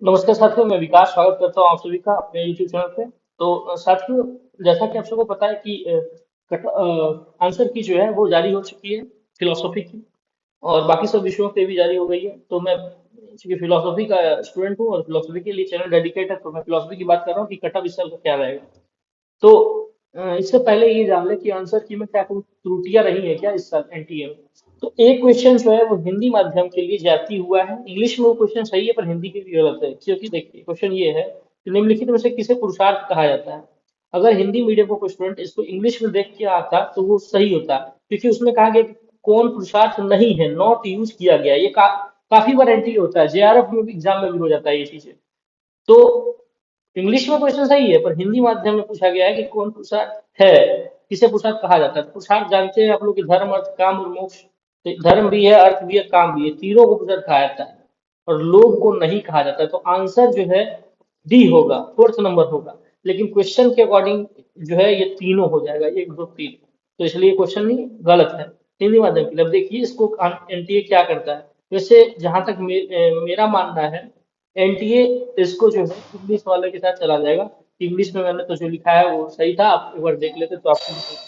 नमस्कार साथियों, मैं विकास स्वागत करता हूँ आप सभी का अपने YouTube चैनल पे। तो साथियों, जैसा कि आप सबको पता है कि आंसर की जो है वो जारी हो चुकी है फिलोसफी की, और बाकी सब विषयों पे भी जारी हो गई है। तो मैं चूंकि फिलोसफी का स्टूडेंट हूँ और फिलोसफी के लिए चैनल डेडिकेट है, तो मैं फिलोसफी की बात कर रहा हूँ कि कट ऑफ इस साल का क्या रहेगा। तो इससे पहले ये जान ले कि आंसर की में क्या कोई त्रुटियां रही है क्या इस साल एनटीए में। तो एक क्वेश्चन जो है वो हिंदी माध्यम के लिए जाती हुआ है। इंग्लिश में वो क्वेश्चन सही है पर हिंदी के लिए गलत है, क्योंकि देखिए क्वेश्चन ये है कि निम्नलिखित में से किसे पुरुषार्थ कहा जाता है। अगर हिंदी मीडियम का कोई स्टूडेंट इसको इंग्लिश में देख के आता तो वो सही होता, क्योंकि उसमें कहा गया कि कौन पुरुषार्थ नहीं है, नॉट यूज किया गया। ये काफी बार एंट्री होता है, जेआरएफ में भी, एग्जाम में भी हो जाता है ये चीजें। तो इंग्लिश में क्वेश्चन सही है पर हिंदी माध्यम में पूछा गया है कि कौन पुरुषार्थ है, किसे पुरुषार्थ कहा जाता है। तो पुरुषार्थ जानते हैं आप लोग कि धर्म, अर्थ, काम और मोक्ष। तो धर्म भी है, अर्थ भी है, काम भी है, तीनों को पुरुषार्थ कहा जाता है और लोग को नहीं कहा जाता है। तो आंसर जो है डी होगा, फोर्थ नंबर होगा। लेकिन क्वेश्चन के अकॉर्डिंग जो है ये तीनों हो जाएगा, एक दो तीन। तो इसलिए क्वेश्चन नहीं, गलत है हिंदी माध्यम के लिए। अब देखिए इसको एनटीए क्या करता है। वैसे जहां तक मेरा मानना है, एनटीए इसको जो है इंग्लिश वाले के साथ चला जाएगा। इंग्लिश में मैंने तो जो लिखा है वो सही था, आप एक बार देख लेते तो आपको भी सही था।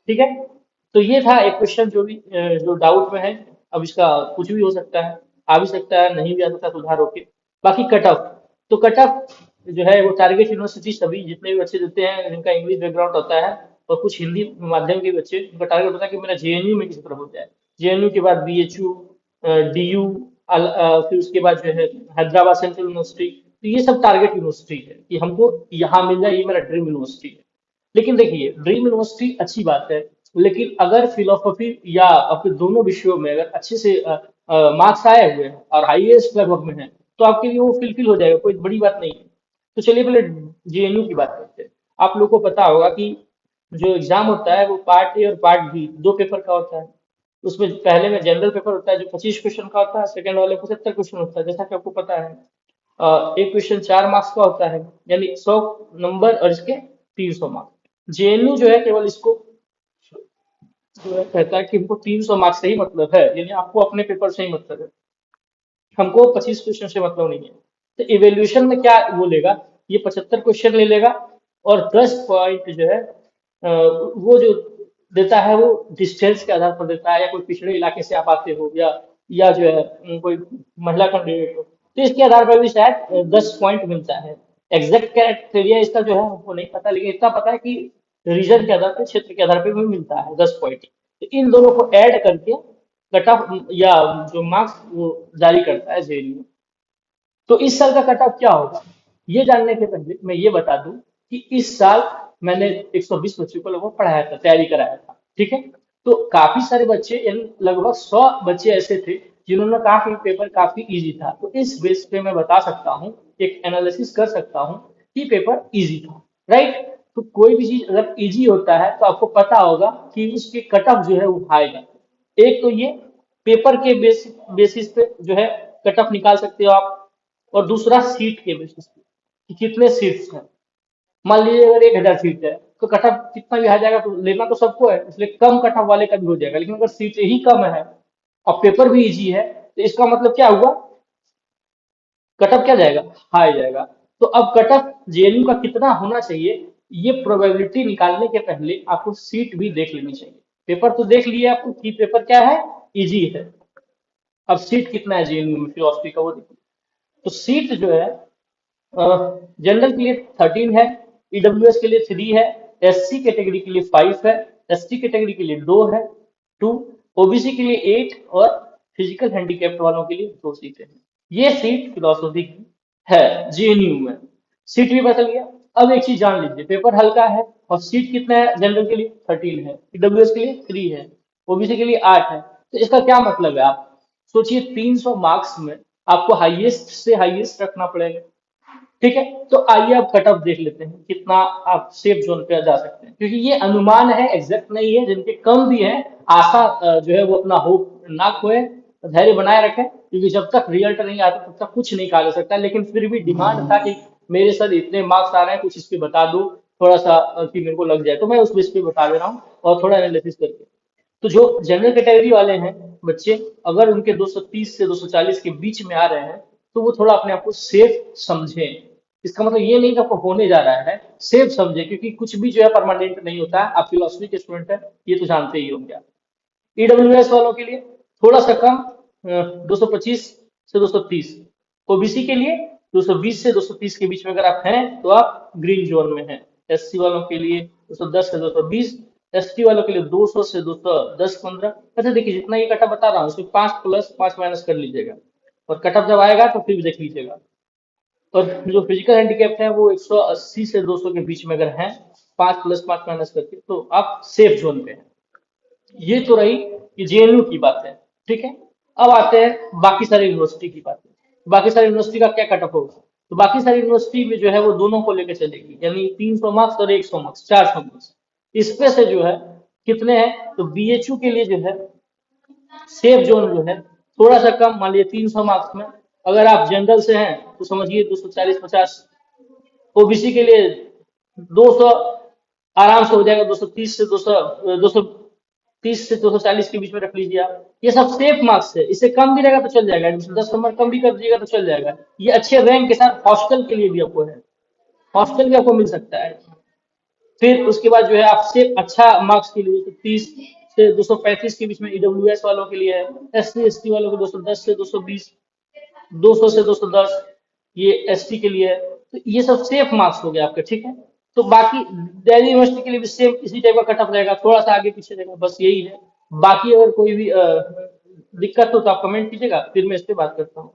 ठीक है। तो ये था एक क्वेश्चन जो भी जो डाउट में है। अब इसका कुछ भी हो सकता है, आ भी सकता है, नहीं भी आ सकता, सुधार होके। बाकी कट ऑफ, तो कट ऑफ जो है वो टारगेट यूनिवर्सिटी सभी जितने भी बच्चे देते हैं जिनका इंग्लिश बैकग्राउंड होता है, और कुछ हिंदी माध्यम के बच्चे, उनका टारगेट होता है कि मेरा जेएनयू में किसी तरह हो जाए। जेएनयू के बाद बीएचयू, डीयू, फिर उसके बाद जो है हैदराबाद सेंट्रल यूनिवर्सिटी। तो ये सब टारगेट यूनिवर्सिटी है कि हमको यहाँ मिल जाए, ये मेरा ड्रीम यूनिवर्सिटी है। लेकिन देखिए ड्रीम यूनिवर्सिटी अच्छी बात है, लेकिन अगर फिलोसफी या आपके दोनों विषयों में अगर अच्छे से मार्क्स आए हुए हैं और हाईएस्ट लगभग में है, तो आपके लिए वो फिलफिल हो जाएगा, कोई बड़ी बात नहीं है। तो चलिए पहले जेएनयू की बात करते हैं। आप लोगों को पता होगा कि जो एग्जाम होता है वो पार्ट ए और पार्ट बी दो पेपर का होता है। उसमें पहले में जनरल पेपर होता है जो 25 क्वेश्चन का होता है, सेकंड वाले 75 क्वेश्चन होता है, जैसा कि आपको पता है। एक क्वेश्चन 4 मार्क्स का होता है, यानी 100 नंबर, और इसके 300 मार्क्स। जेएनयू जो है केवल इसको जो है कहता है कि हमको 300 मार्क्स से ही मतलब है, यानी आपको अपने पेपर से ही मतलब है, हमको 25 क्वेश्चन से मतलब नहीं है। तो इवेल्युएशन में क्या वो लेगा, ये 75 क्वेश्चन ले लेगा, और 10 पॉइंट जो है वो जो देता है वो डिस्टेंस के आधार पर देता है, या कोई पिछड़े इलाके से आप आते हो, या जो है कोई महिला कैंडिडेट हो, तो इसके आधार पर भी शायद 10 पॉइंट मिलता है। एग्जैक्ट क्राइटेरिया इसका जो है हमको नहीं पता, लेकिन इतना पता है कि रीजन के आधार पर, क्षेत्र के आधार पर भी मिलता है 10 पॉइंट। तो इन दोनों को ऐड करके कट ऑफ या जो मार्क्स वो जारी करता है जेएनयू। तो इस साल का कट ऑफ क्या होगा, ये जानने के पहले मैं ये बता दूं कि इस साल मैंने 120 बच्चों को लगभग पढ़ाया था, तैयारी कराया था। ठीक है। तो काफी सारे बच्चे, यानी लगभग 100 बच्चे ऐसे थे जिन्होंने कहा कि पेपर काफी इजी था। तो इस बेस पे मैं बता सकता हूँ, एक एनालिसिस कर सकता हूँ कि पेपर इजी था। राइट। तो कोई भी चीज अगर इजी होता है तो आपको पता होगा कि उसके कट ऑफ जो है वो हाई जाता है। एक तो ये पेपर के बेसिस पे जो है कट ऑफ निकाल सकते हो आप, और दूसरा सीट के बेसिस पे कि कितने सीट्स हैं। मान लीजिए अगर 1000 सीट है तो कट ऑफ कितना भी आ जाएगा, तो लेना तो सबको है, इसलिए कम कट ऑफ वाले का भी हो जाएगा। लेकिन अगर सीट ही कम है और पेपर भी इजी है, तो इसका मतलब क्या हुआ, कट ऑफ क्या जाएगा, हाई जाएगा। तो अब कट ऑफ जेएनयू का कितना होना चाहिए, ये प्रोबेबिलिटी निकालने के पहले आपको सीट भी देख लेनी चाहिए। पेपर तो देख लिए आपको कि पेपर क्या है, इजी है। अब सीट कितना है जेएनयू में फिलोसफी का वो देखिए। तो सीट जो है जनरल के लिए 13 है, ईडब्ल्यूएस के लिए 3 है, एससी कैटेगरी के लिए 5 है, एसटी कैटेगरी के लिए 2 है, 2, ओबीसी के लिए 8, और फिजिकल हैंडीकैप्ड वालों के लिए 2 सीटें हैं। ये सीट फिलोसफी की है जेएनयू में। सीट भी बदल गया। अब एक चीज जान लीजिए, पेपर हल्का है और सीट कितना है, जनरल के लिए 13 है, ईडब्ल्यूएस के लिए 3 है, ओबीसी के लिए 8 है। तो इसका क्या मतलब है, आप सोचिए 300 मार्क्स में आपको हाईएस्ट से हाईएस्ट रखना पड़ेगा। ठीक है। तो आइए अब कट ऑफ देख लेते हैं कितना आप सेफ जोन पे जा सकते हैं, क्योंकि ये अनुमान है, एग्जैक्ट नहीं है। जिनके कम भी है, आशा जो है वो अपना होप ना खोए, धैर्य बनाए रखें, क्योंकि जब तक रिजल्ट नहीं आता तब तक कुछ नहीं कहा जा सकता। लेकिन फिर भी डिमांड था कि मेरे सर इतने मार्क्स आ रहे हैं, कुछ इस पे बता दो थोड़ा सा, कि मेरे को लग जाए। तो मैं उस बेस पे बता दे रहा हूँ और थोड़ा एनालिसिस करके। तो जो जनरल कैटेगरी वाले हैं बच्चे, अगर उनके 230 से 240 के बीच में आ रहे हैं, तो वो थोड़ा अपने आप को सेफ समझें। इसका मतलब ये नहीं कि आपको होने जा रहा है, सेफ समझे, क्योंकि कुछ भी जो है परमानेंट नहीं होता है। आप फिलोसफी के स्टूडेंट है, ये तो जानते ही होंगे आप। ईडब्ल्यूएस वालों के लिए थोड़ा सा कम, 225 से 230। ओबीसी के लिए 220 से 230 के बीच में अगर आप हैं तो आप ग्रीन जोन में हैं। एससी वालों के लिए 210 से 220। एसटी वालों के लिए 200 से 210 15। अच्छा देखिए, जितना ये कटा बता रहा हूँ उसमें 5 प्लस 5 माइनस कर लीजिएगा, और कटअप जब आएगा तो फिर देख लीजिएगा। और जो फिजिकल हैंडीकैप है वो 180 से 200 के बीच में अगर हैं, 5 प्लस 5 माइनस करके, तो आप सेफ जोन पे हैं। ये तो रही कि जेएनयू की बात है, ठीक है। अब आते हैं बाकी सारी यूनिवर्सिटी की बात है। बाकी सारी यूनिवर्सिटी का क्या कटअप होगा? तो बाकी सारी यूनिवर्सिटी में जो है वो दोनों को लेकर चलेगी, यानी 300 मार्क्स और 100 मार्क्स, 400 मार्क्स। इसमें से जो है कितने हैं, तो बीएचयू के लिए जो है सेफ जोन जो है थोड़ा सा कम, मान लीजिए 300 मार्क्स में। अगर आप जनरल से हैं तो समझिए 240-50। ओबीसी के लिए 200 आराम से हो जाएगा, 230 से 230 से 240 के बीच में रख लीजिए आप। ये सब सेफ मार्क्स है, इससे कम भी रहेगा तो चल जाएगा, एडमिशन 10 नंबर कम भी कर दीजिएगा तो चल जाएगा। ये अच्छे रैंक के साथ हॉस्टल के लिए भी आपको है, हॉस्टल भी आपको मिल सकता है। फिर उसके बाद जो है आपसे अच्छा मार्क्स के लिए 230 से 235 के बीच में ईडब्ल्यूएस वालों के लिए है। एससी एसटी वालों को 210 से 220, 200 से 210 ये एसटी के लिए है। तो ये सब सेफ मार्क्स हो गए आपके, ठीक है। तो बाकी दिल्ली यूनिवर्सिटी के लिए भी सेम इसी टाइप का कटअप रहेगा, थोड़ा सा आगे पीछे रहेगा, बस यही है। बाकी अगर कोई भी दिक्कत हो तो आप कमेंट कीजिएगा, फिर मैं इस पे बात करता हूँ।